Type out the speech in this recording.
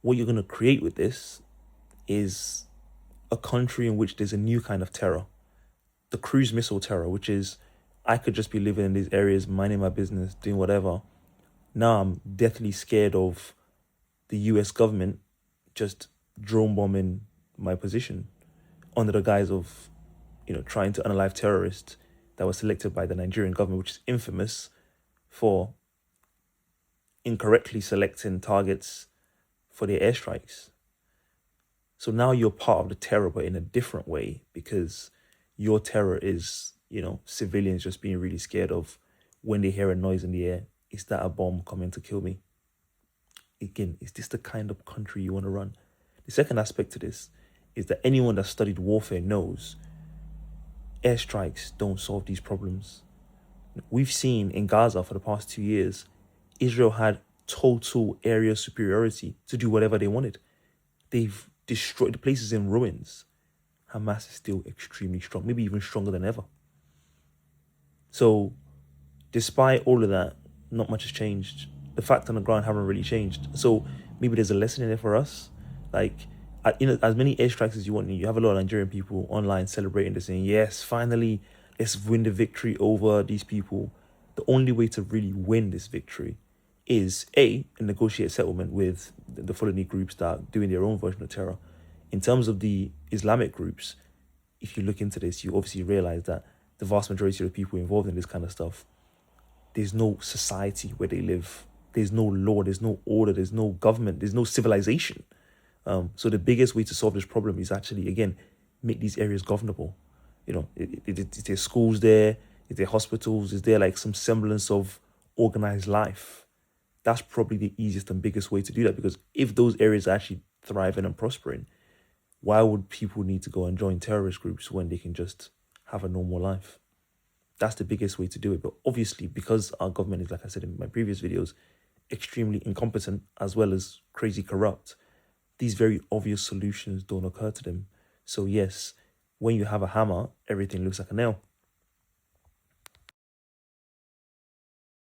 what you're going to create with this is a country in which there's a new kind of terror, the cruise missile terror, which is I could just be living in these areas, minding my business, doing whatever. Now I'm deathly scared of the US government just drone bombing my position under the guise of, trying to unalive terrorists that were selected by the Nigerian government, which is infamous for incorrectly selecting targets for their airstrikes. So now you're part of the terror, but in a different way, because your terror is, civilians just being really scared of when they hear a noise in the air. Is that a bomb coming to kill me? Again, is this the kind of country you want to run? The second aspect to this is that anyone that studied warfare knows airstrikes don't solve these problems. We've seen in Gaza for the past 2 years, Israel had total area superiority to do whatever they wanted. They've destroyed the places in ruins. Hamas is still extremely strong, maybe even stronger than ever. So, despite all of that, not much has changed. The facts on the ground haven't really changed. So maybe there's a lesson in it for us. Like, as many airstrikes as you want, you have a lot of Nigerian people online celebrating this, saying, yes, finally, let's win the victory over these people. The only way to really win this victory is a negotiate settlement with the Fulani groups that are doing their own version of terror. In terms of the Islamic groups, if you look into this, you obviously realize that the vast majority of the people involved in this kind of stuff, there's no society where they live. There's no law, there's no order, there's no government, there's no civilization. So the biggest way to solve this problem is actually, again, make these areas governable. Is there schools there? Is there hospitals? Is there like some semblance of organized life? That's probably the easiest and biggest way to do that, because if those areas are actually thriving and prospering, why would people need to go and join terrorist groups when they can just have a normal life? That's the biggest way to do it. But obviously, because our government is, like I said in my previous videos, extremely incompetent as well as crazy corrupt, these very obvious solutions don't occur to them. So yes, when you have a hammer, everything looks like a nail.